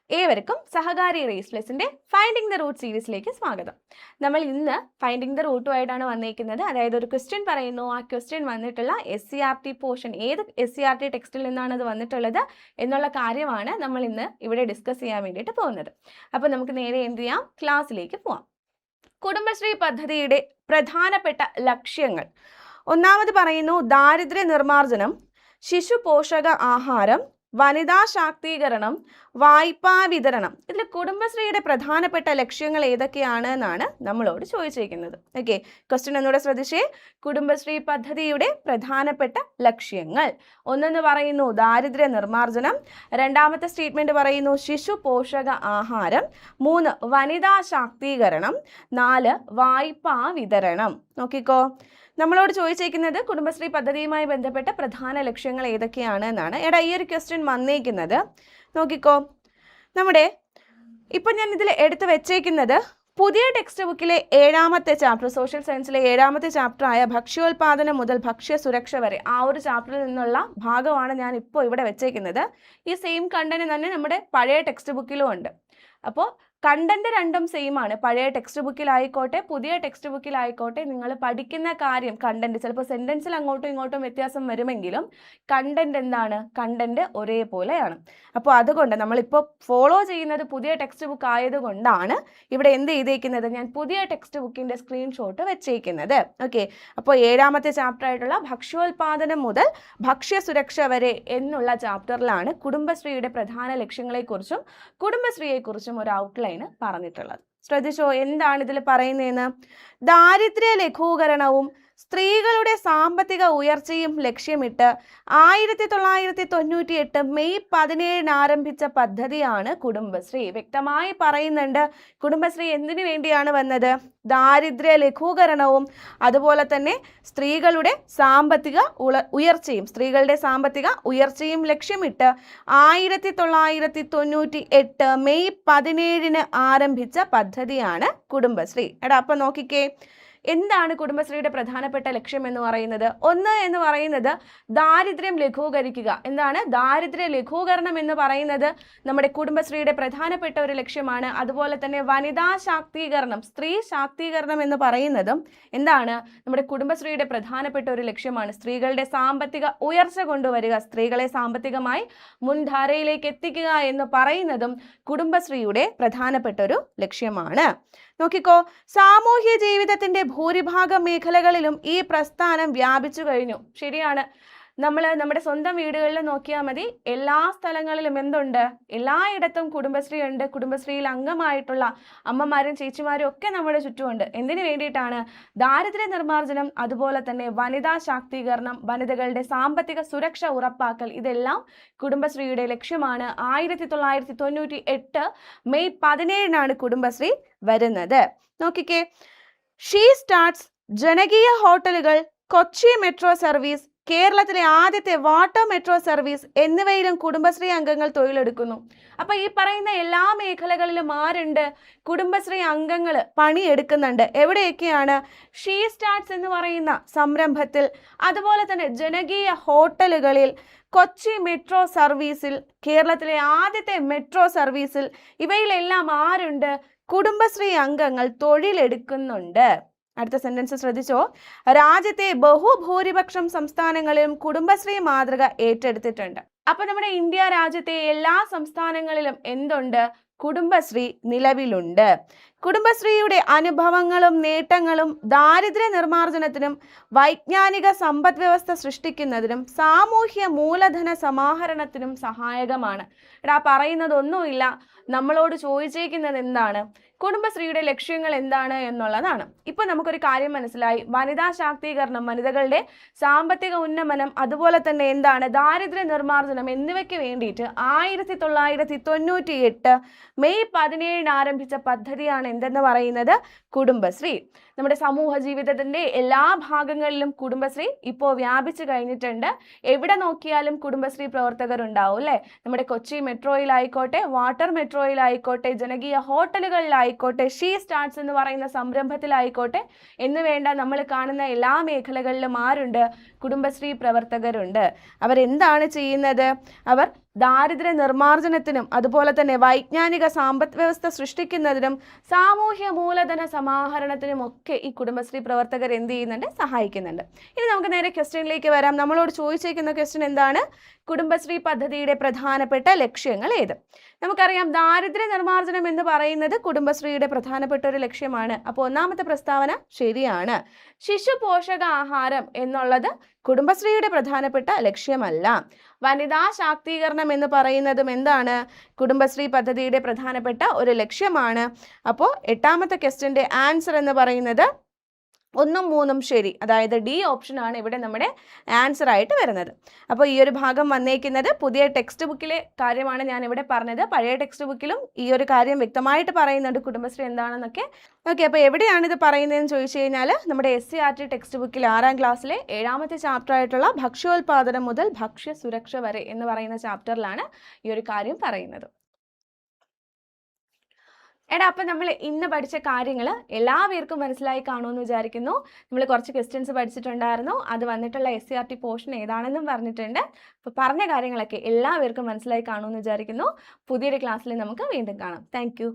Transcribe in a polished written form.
ഏവർക്കും സഹകാരി raise പ്ലസിന്റെ finding the root സീരീസിലേക്ക് സ്വാഗതം. നമ്മൾ ഇന്ന് ഫൈൻഡിങ് ദ റൂട്ടുമായിട്ടാണ് വന്നിരിക്കുന്നത്. അതായത് ഒരു ക്വസ്റ്റ്യൻ പറയുന്നു, ആ ക്വസ്റ്റ്യൻ വന്നിട്ടുള്ള SCERT പോർഷൻ, ഏത് SCERT ടെക്സ്റ്റിൽ നിന്നാണ് അത് വന്നിട്ടുള്ളത് എന്നുള്ള കാര്യമാണ് നമ്മൾ ഇന്ന് ഇവിടെ ഡിസ്കസ് ചെയ്യാൻ വേണ്ടിയിട്ട് പോകുന്നത്. അപ്പോൾ നമുക്ക് നേരെ എന്ത് ചെയ്യാം, ക്ലാസ്സിലേക്ക് പോവാം. കുടുംബശ്രീ പദ്ധതിയുടെ പ്രധാനപ്പെട്ട ലക്ഷ്യങ്ങൾ. ഒന്നാമത് പറയുന്നു ദാരിദ്ര്യ നിർമ്മാർജ്ജനം, ശിശു പോഷക ആഹാരം, വനിതാ ശാക്തീകരണം, വായ്പാ വിതരണം. ഇതിൽ കുടുംബശ്രീയുടെ പ്രധാനപ്പെട്ട ലക്ഷ്യങ്ങൾ ഏതൊക്കെയാണ് എന്നാണ് നമ്മളോട് ചോദിച്ചിരിക്കുന്നത്. ഓക്കെ, ക്വസ്റ്റ്യൻ ഒന്നുകൂടെ ശ്രദ്ധിച്ചേ. കുടുംബശ്രീ പദ്ധതിയുടെ പ്രധാനപ്പെട്ട ലക്ഷ്യങ്ങൾ. ഒന്നെന്ന് പറയുന്നു ദാരിദ്ര്യ നിർമ്മാർജ്ജനം, രണ്ടാമത്തെ സ്റ്റേറ്റ്മെന്റ് പറയുന്നു ശിശു പോഷക ആഹാരം, 3 വനിതാ ശാക്തീകരണം, 4 വായ്പാ വിതരണം. നോക്കിക്കോ, നമ്മളോട് ചോദിച്ചിരിക്കുന്നത് കുടുംബശ്രീ പദ്ധതിയുമായി ബന്ധപ്പെട്ട പ്രധാന ലക്ഷ്യങ്ങൾ ഏതൊക്കെയാണ് എന്നാണ്. എടാ, ഈ ഒരു ക്വസ്റ്റ്യൻ വന്നേക്കുന്നത് നോക്കിക്കോ, നമ്മുടെ ഇപ്പം ഞാൻ ഇതിൽ എടുത്തു വെച്ചേക്കുന്നത് പുതിയ ടെക്സ്റ്റ് ബുക്കിലെ 7ാമത്തെ ചാപ്റ്റർ, സോഷ്യൽ സയൻസിലെ 7ാമത്തെ ചാപ്റ്റർ ആയ ഭക്ഷ്യോൽപാദനം മുതൽ ഭക്ഷ്യ സുരക്ഷ വരെ, ആ ഒരു ചാപ്റ്ററിൽ നിന്നുള്ള ഭാഗമാണ് ഞാൻ ഇപ്പോൾ ഇവിടെ വെച്ചേക്കുന്നത്. ഈ സെയിം കണ്ടന്റ് തന്നെ നമ്മുടെ പഴയ ടെക്സ്റ്റ് ബുക്കിലും ഉണ്ട്. അപ്പോൾ കണ്ടന്റ് രണ്ടും സെയിം ആണ്. പഴയ ടെക്സ്റ്റ് ബുക്കിലായിക്കോട്ടെ പുതിയ ടെക്സ്റ്റ് ബുക്കിലായിക്കോട്ടെ നിങ്ങൾ പഠിക്കുന്ന കാര്യം, കണ്ടന്റ് ചിലപ്പോൾ സെന്റൻസിൽ അങ്ങോട്ടും ഇങ്ങോട്ടും വ്യത്യാസം വരുമെങ്കിലും കണ്ടന്റ് എന്താണ്, കണ്ടന്റ് ഒരേപോലെയാണ്. അപ്പോൾ അതുകൊണ്ട് നമ്മളിപ്പോൾ ഫോളോ ചെയ്യുന്നത് പുതിയ ടെക്സ്റ്റ് ബുക്ക് ആയതുകൊണ്ടാണ് ഇവിടെ എന്ത് ചെയ്തേക്കുന്നത്, ഞാൻ പുതിയ ടെക്സ്റ്റ് ബുക്കിന്റെ സ്ക്രീൻഷോട്ട് വെച്ചേക്കുന്നത്. ഓക്കെ, അപ്പോൾ 7ാമത്തെ ചാപ്റ്റർ ആയിട്ടുള്ള ഭക്ഷ്യോൽപാദനം മുതൽ ഭക്ഷ്യ സുരക്ഷ വരെ എന്നുള്ള ചാപ്റ്ററിലാണ് കുടുംബശ്രീയുടെ പ്രധാന ലക്ഷ്യങ്ങളെക്കുറിച്ചും കുടുംബശ്രീയെക്കുറിച്ചും ഒരു ഔട്ട്ലൈൻ പറഞ്ഞിട്ടുള്ളത്. ശ്രദ്ധിച്ചോ, എന്താണ് ഇതിൽ പറയുന്നതെന്ന്. ദാരിദ്ര്യ ലഘൂകരണവും സ്ത്രീകളുടെ സാമ്പത്തിക ഉയർച്ചയും ലക്ഷ്യമിട്ട് 1998 മെയ് 17 ആരംഭിച്ച പദ്ധതിയാണ് കുടുംബശ്രീ. വ്യക്തമായി പറയുന്നുണ്ട് കുടുംബശ്രീ എന്തിനു വേണ്ടിയാണ് വന്നത്. ദാരിദ്ര്യ ലഘൂകരണവും അതുപോലെ തന്നെ സ്ത്രീകളുടെ സാമ്പത്തിക ഉയർച്ചയും, സ്ത്രീകളുടെ സാമ്പത്തിക ഉയർച്ചയും ലക്ഷ്യമിട്ട് 1998 മെയ് 17 ആരംഭിച്ച പദ്ധതിയാണ് കുടുംബശ്രീ. എടാ, അപ്പം നോക്കിക്കേ, എന്താണ് കുടുംബശ്രീയുടെ പ്രധാനപ്പെട്ട ലക്ഷ്യം എന്ന് പറയുന്നത്. ഒന്ന് എന്ന് പറയുന്നത് ദാരിദ്ര്യം ലഘൂകരിക്കുക. എന്താണ് ദാരിദ്ര്യ ലഘൂകരണം എന്ന് പറയുന്നത് നമ്മുടെ കുടുംബശ്രീയുടെ പ്രധാനപ്പെട്ട ഒരു ലക്ഷ്യമാണ്. അതുപോലെ തന്നെ വനിതാ ശാക്തീകരണം, സ്ത്രീ ശാക്തീകരണം എന്ന് പറയുന്നതും എന്താണ് നമ്മുടെ കുടുംബശ്രീയുടെ പ്രധാനപ്പെട്ട ഒരു ലക്ഷ്യമാണ്. സ്ത്രീകളുടെ സാമ്പത്തിക ഉയർച്ച കൊണ്ടുവരിക, സ്ത്രീകളെ സാമ്പത്തികമായി മുൻധാരയിലേക്ക് എത്തിക്കുക എന്ന് പറയുന്നതും കുടുംബശ്രീയുടെ പ്രധാനപ്പെട്ട ഒരു ലക്ഷ്യമാണ്. നോക്കിക്കോ, സാമൂഹ്യ ജീവിതത്തിന്റെ ഭൂരിഭാഗം മേഖലകളിലും ഈ പ്രസ്ഥാനം വ്യാപിച്ചു കഴിഞ്ഞു. ശരിയാണ്, നമ്മൾ നമ്മുടെ സ്വന്തം വീടുകളിൽ നോക്കിയാൽ മതി, എല്ലാ സ്ഥലങ്ങളിലും എന്തുണ്ട്, എല്ലായിടത്തും കുടുംബശ്രീ ഉണ്ട്. കുടുംബശ്രീയിൽ അംഗമായിട്ടുള്ള അമ്മമാരും ചേച്ചിമാരും ഒക്കെ നമ്മുടെ ചുറ്റുമുണ്ട്. എന്തിനു വേണ്ടിയിട്ടാണ്? ദാരിദ്ര്യ നിർമ്മാർജ്ജനം, അതുപോലെ തന്നെ വനിതാ ശാക്തീകരണം, വനിതകളുടെ സാമ്പത്തിക സുരക്ഷ ഉറപ്പാക്കൽ, ഇതെല്ലാം കുടുംബശ്രീയുടെ ലക്ഷ്യമാണ്. 1998 മെയ് 17 കുടുംബശ്രീ വരുന്നത്. നോക്കിക്കേ, ഷീ സ്റ്റാർട്ട്സ്, ജനകീയ ഹോട്ടലുകൾ, കൊച്ചി മെട്രോ സർവീസ്, കേരളത്തിലെ ആദ്യത്തെ വാട്ടർ മെട്രോ സർവീസ് എന്നിവയിലും കുടുംബശ്രീ അംഗങ്ങൾ തൊഴിലെടുക്കുന്നു. അപ്പൊ ഈ പറയുന്ന എല്ലാ മേഖലകളിലും ആരുണ്ട്? കുടുംബശ്രീ അംഗങ്ങൾ പണിയെടുക്കുന്നുണ്ട്. എവിടെയൊക്കെയാണ്? ഷീ സ്റ്റാർട്ട്സ് എന്ന് പറയുന്ന സംരംഭത്തിൽ, അതുപോലെ തന്നെ ജനകീയ ഹോട്ടലുകളിൽ, കൊച്ചി മെട്രോ സർവീസിൽ, കേരളത്തിലെ ആദ്യത്തെ മെട്രോ സർവീസിൽ, ഇവയിലെല്ലാം ആരുണ്ട്? കുടുംബശ്രീ അംഗങ്ങൾ തൊഴിലെടുക്കുന്നുണ്ട്. അടുത്ത സെന്റൻസ് ശ്രദ്ധിച്ചോ, രാജ്യത്തെ ബഹുഭൂരിപക്ഷം സംസ്ഥാനങ്ങളിലും കുടുംബശ്രീ മാതൃക ഏറ്റെടുത്തിട്ടുണ്ട്. അപ്പൊ നമ്മുടെ ഇന്ത്യ രാജ്യത്തെ എല്ലാ സംസ്ഥാനങ്ങളിലും എന്തുണ്ട്? കുടുംബശ്രീ നിലവിലുണ്ട്. കുടുംബശ്രീയുടെ അനുഭവങ്ങളും നേട്ടങ്ങളും ദാരിദ്ര്യ നിർമ്മാർജ്ജനത്തിനും വൈജ്ഞാനിക സമ്പദ് വ്യവസ്ഥ സൃഷ്ടിക്കുന്നതിനും സാമൂഹ്യ മൂലധന സമാഹരണത്തിനും സഹായകമാണ്. എടാ, പറയുന്നതൊന്നുമില്ല, നമ്മളോട് ചോദിച്ചേക്കുന്നത് എന്താണ്? കുടുംബശ്രീയുടെ ലക്ഷ്യങ്ങൾ എന്താണ് എന്നുള്ളതാണ്. ഇപ്പൊ നമുക്കൊരു കാര്യം മനസ്സിലായി, വനിതാ ശാക്തീകരണം, വനിതകളുടെ സാമ്പത്തിക ഉന്നമനം, അതുപോലെ തന്നെ എന്താണ് ദാരിദ്ര്യ നിർമ്മാർജ്ജനം എന്നിവയ്ക്ക് വേണ്ടിയിട്ട് 1998 മെയ് 17 ആരംഭിച്ച പദ്ധതിയാണ് എന്തെന്ന് പറയുന്നത്, കുടുംബശ്രീ. നമ്മുടെ സമൂഹ ജീവിതത്തിന്റെ എല്ലാ ഭാഗങ്ങളിലും കുടുംബശ്രീ ഇപ്പോൾ വ്യാപിച്ചു കഴിഞ്ഞിട്ടുണ്ട്. എവിടെ നോക്കിയാലും കുടുംബശ്രീ പ്രവർത്തകരുണ്ടാവും അല്ലേ. നമ്മുടെ കൊച്ചി മെട്രോയിലായിക്കോട്ടെ, വാട്ടർ മെട്രോയിലായിക്കോട്ടെ, ജനകീയ ഹോട്ടലുകളിലായിക്കോട്ടെ, ഷീ സ്റ്റാർട്ട്സ് എന്ന് പറയുന്ന സംരംഭത്തിലായിക്കോട്ടെ എന്ന് വേണ്ട നമ്മൾ കാണുന്ന എല്ലാ മേഖലകളിലും ആരുണ്ട്? കുടുംബശ്രീ പ്രവർത്തകരുണ്ട്. അവരെന്താണ് ചെയ്യുന്നത്? അവർ ദാരിദ്ര്യ നിർമ്മാർജ്ജനത്തിനും അതുപോലെ തന്നെ വൈജ്ഞാനിക സമ്പദ് വ്യവസ്ഥ സൃഷ്ടിക്കുന്നതിനും സാമൂഹ്യ മൂലധന സമാഹരണത്തിനും ഒക്കെ ഈ കുടുംബശ്രീ പ്രവർത്തകർ എന്ത് ചെയ്യുന്നുണ്ട്, സഹായിക്കുന്നുണ്ട്. ഇനി നമുക്ക് നേരെ ക്വസ്റ്റ്യനിലേക്ക് വരാം. നമ്മളോട് ചോദിച്ചിരിക്കുന്ന ക്വസ്റ്റ്യൻ എന്താണ്? കുടുംബശ്രീ പദ്ധതിയുടെ പ്രധാനപ്പെട്ട ലക്ഷ്യങ്ങൾ ഏത്? നമുക്കറിയാം ദാരിദ്ര്യ നിർമ്മാർജ്ജനം എന്ന് പറയുന്നത് കുടുംബശ്രീയുടെ പ്രധാനപ്പെട്ട ഒരു ലക്ഷ്യമാണ്. അപ്പോൾ ഒന്നാമത്തെ പ്രസ്താവന ശരിയാണ്. ശിശു പോഷകാഹാരം എന്നുള്ളത് കുടുംബശ്രീയുടെ പ്രധാനപ്പെട്ട ലക്ഷ്യമല്ല. വനിതാ ശാക്തീകരണം എന്ന് പറയുന്നതും എന്താണ്? കുടുംബശ്രീ പദ്ധതിയുടെ പ്രധാനപ്പെട്ട ഒരു ലക്ഷ്യമാണ്. അപ്പോൾ എട്ടാമത്തെ ക്വസ്റ്റ്യൻ്റെ ആൻസർ എന്ന് പറയുന്നത് 1ഉം 3ഉം ശരി, അതായത് ഡി ഓപ്ഷനാണ് ഇവിടെ നമ്മുടെ ആൻസർ ആയിട്ട് വരുന്നത്. അപ്പോൾ ഈ ഒരു ഭാഗം വന്നേക്കുന്നത് പുതിയ ടെക്സ്റ്റ് ബുക്കിലെ കാര്യമാണ് ഞാൻ ഇവിടെ പറഞ്ഞത്. പഴയ ടെക്സ്റ്റ് ബുക്കിലും ഈ ഒരു കാര്യം വ്യക്തമായിട്ട് പറയുന്നുണ്ട്, കുടുംബശ്രീ എന്താണെന്നൊക്കെ. ഓക്കെ, അപ്പോൾ എവിടെയാണ് ഇത് പറയുന്നതെന്ന് ചോദിച്ചു കഴിഞ്ഞാൽ നമ്മുടെ SCERT ടെക്സ്റ്റ് ബുക്കിൽ 6ാം ക്ലാസ്സിലെ 7ാമത്തെ ചാപ്റ്റർ ആയിട്ടുള്ള ഭക്ഷ്യോൽപാദനം മുതൽ ഭക്ഷ്യ സുരക്ഷ വരെ എന്ന് പറയുന്ന ചാപ്റ്ററിലാണ് ഈ ഒരു കാര്യം പറയുന്നത്. എടാ, അപ്പം നമ്മൾ ഇന്ന് പഠിച്ച കാര്യങ്ങൾ എല്ലാവർക്കും മനസ്സിലായി കാണുമെന്ന് വിചാരിക്കുന്നു. നമ്മൾ കുറച്ച് ക്വസ്റ്റ്യൻസ് പഠിച്ചിട്ടുണ്ടായിരുന്നു, അത് വന്നിട്ടുള്ള SCERT പോർഷൻ ഏതാണെന്നും പറഞ്ഞിട്ടുണ്ട്. അപ്പോൾ പറഞ്ഞ കാര്യങ്ങളൊക്കെ എല്ലാവർക്കും മനസ്സിലായി കാണുമെന്ന് വിചാരിക്കുന്നു. പുതിയൊരു ക്ലാസ്സിൽ നമുക്ക് വീണ്ടും കാണാം. താങ്ക്